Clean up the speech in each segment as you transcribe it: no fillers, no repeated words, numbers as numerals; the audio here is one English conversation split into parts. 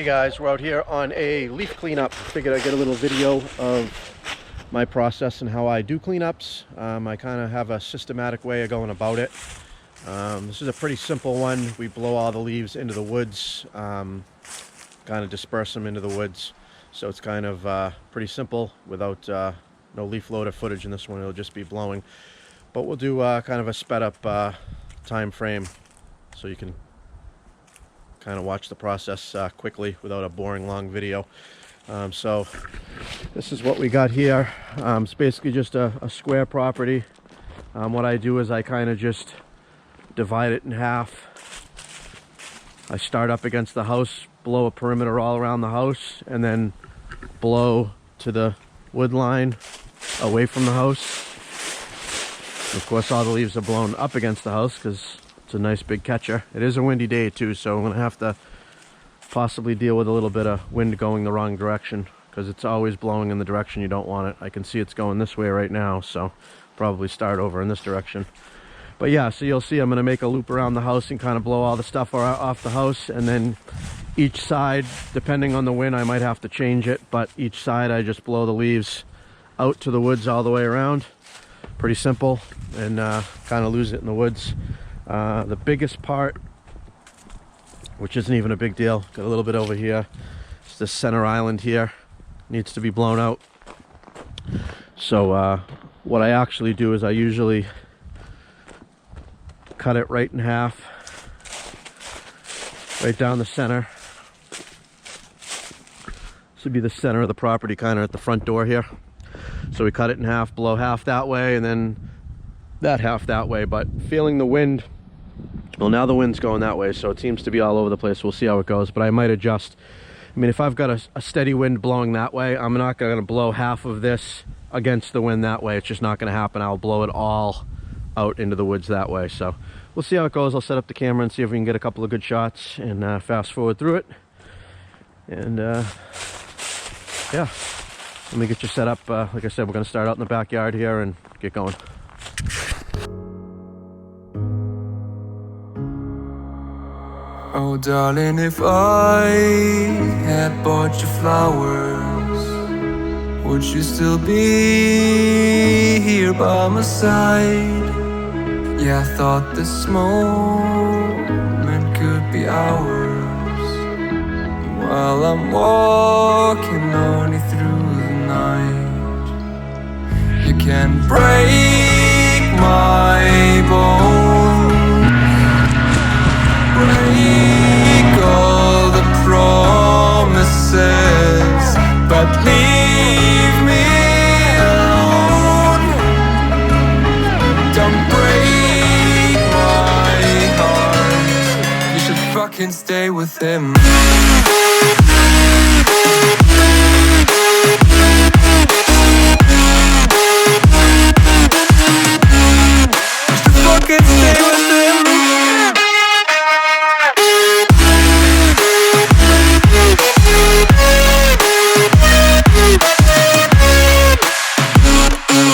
guys, we're out here on a leaf cleanup. Figured I'd get a little video of my process and how I do cleanups. I kind of have a systematic way of going about it. This is a pretty simple one. We blow all the leaves into the woods, kind of disperse them into the woods. So it's kind of pretty simple without no leaf loader footage in this one. It'll just be blowing. But we'll do kind of a sped up time frame so you can kind of watch the process quickly without a boring long video. So this is what we got here. It's basically just a square property. What I do is I kind of just divide it in half. I start up against the house, blow a perimeter all around the house, and then blow to the wood line away from the house. Of course, all the leaves are blown up against the house because it's a nice big catcher. It is a windy day too, so I'm going to have to possibly deal with a little bit of wind going the wrong direction because it's always blowing in the direction you don't want it. I can see it's going this way right now, so probably start over in this direction. But yeah, so you'll see I'm going to make a loop around the house and kind of blow all the stuff off the house, and then each side, depending on the wind, I might have to change it, but each side I just blow the leaves out to the woods all the way around. Pretty simple, and kind of lose it in the woods. The biggest part, which isn't even a big deal, got a little bit over here, it's this center island here, needs to be blown out. So what I actually do is I usually cut it right in half, right down the center. This would be the center of the property, kind of at the front door here. So we cut it in half, blow half that way, and then that half that way. But feeling the wind, well, now the wind's going that way, so it seems to be all over the place. We'll see how it goes, but I might adjust. I mean, if I've got a steady wind blowing that way, I'm not going to blow half of this against the wind that way. It's just not going to happen. I'll blow it all out into the woods that way. So we'll see how it goes. I'll set up the camera and see if we can get a couple of good shots and fast forward through it. And yeah, let me get you set up. Like I said, we're going to start out in the backyard here and get going. Oh darling, if I had bought you flowers, would you still be here by my side? Yeah, I thought this moment could be ours, while I'm walking only through the night. You can break my bones, break all the promises, but leave me alone. Don't break my heart. You should fucking stay with him. You should fucking stay with him.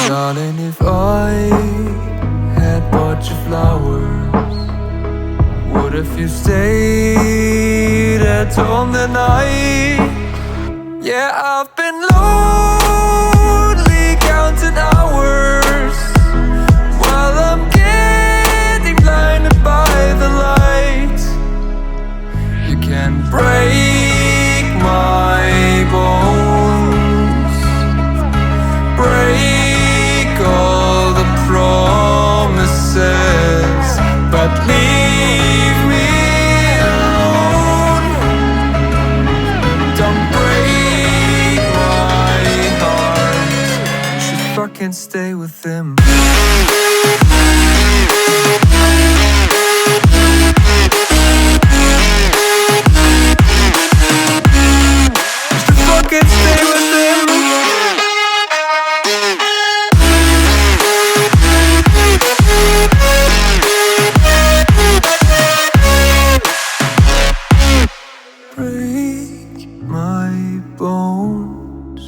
Darling, if I had bought you flowers, what if you stayed at home the night? Yeah, I've been lonely counting hours while I'm getting blinded by the light. You can break my bones, break all the promises, but leave me alone. Don't break my heart. You should fucking stay with him. You should fucking stay with him. Break my bones,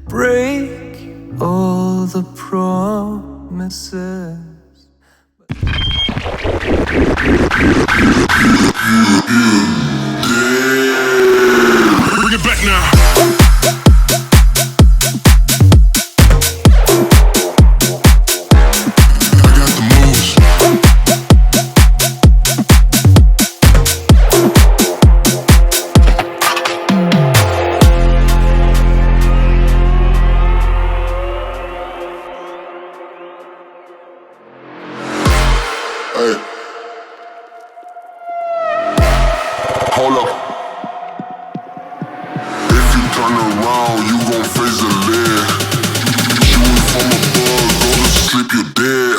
break all the promises. Yeah. it back now. I got the moves. Hey. Hold up. If you turn around, you gon' face the lid. Shooting from above, go to sleep, you're dead,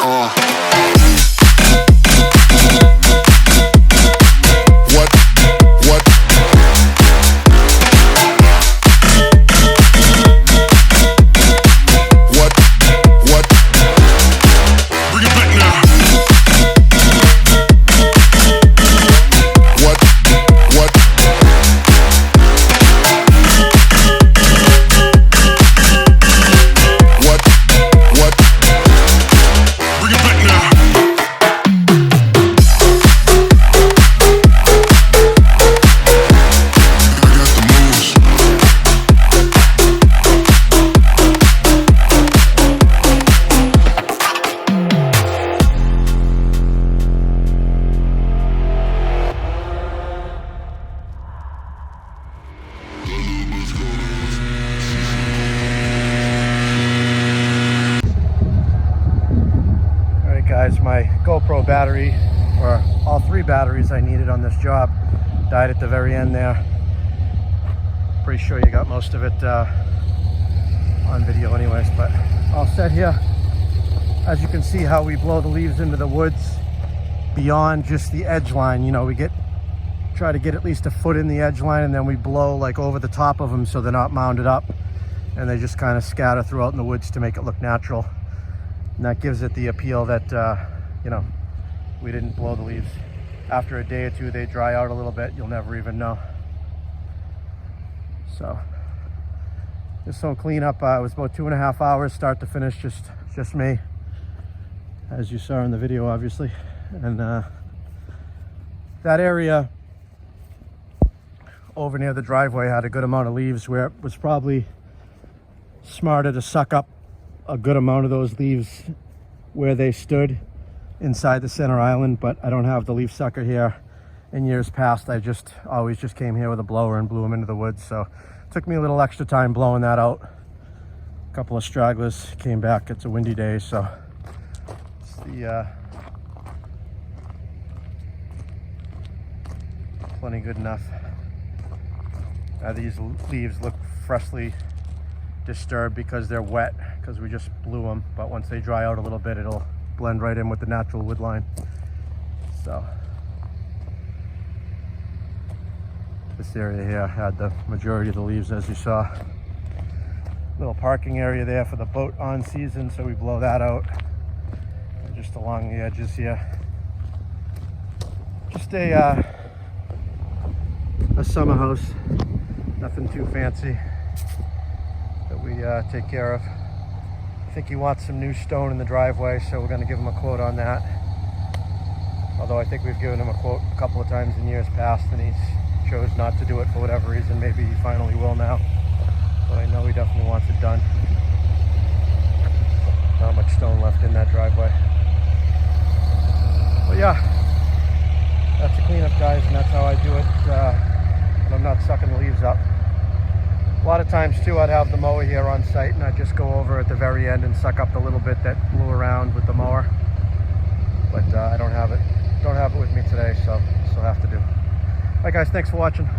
What? What? What? What? Bring it back now. What? What? What? What? Bring it back now. I got the moves. Alright guys, my GoPro battery, or all 3 batteries I needed on this job, died at the very end there. Pretty sure you got most of it on video anyways, but all set here. As you can see how we blow the leaves into the woods beyond just the edge line. You know, we try to get at least a foot in the edge line, and then we blow like over the top of them so they're not mounded up and they just kind of scatter throughout in the woods to make it look natural. And that gives it the appeal that, you know, we didn't blow the leaves. After a day or two, they dry out a little bit. You'll never even know. So this whole cleanup was about 2.5 hours, start to finish, just me, as you saw in the video, obviously. And that area over near the driveway had a good amount of leaves where it was probably smarter to suck up a good amount of those leaves where they stood inside the center island, but I don't have the leaf sucker here. In years past, I always just came here with a blower and blew them into the woods, so it took me a little extra time blowing that out. A couple of stragglers came back. It's a windy day, so it's the plenty good enough. These leaves look freshly disturbed because they're wet, because we just blew them, but once they dry out a little bit, it'll blend right in with the natural wood line. So this area here had the majority of the leaves, as you saw. Little parking area there for the boat on season, so we blow that out. And just along the edges here, just a summer house, nothing too fancy that we take care of. I think he wants some new stone in the driveway, so we're going to give him a quote on that. Although I think we've given him a quote a couple of times in years past, and he's chose not to do it for whatever reason. Maybe he finally will now, but I know he definitely wants it done. Not much stone left in that driveway. But yeah, that's a cleanup, guys, and that's how I do it when I'm not sucking the leaves up. A lot of times too, I'd have the mower here on site and I'd just go over at the very end and suck up the little bit that blew around with the mower. But I don't have it with me today, so still have to do. All right guys, thanks for watching.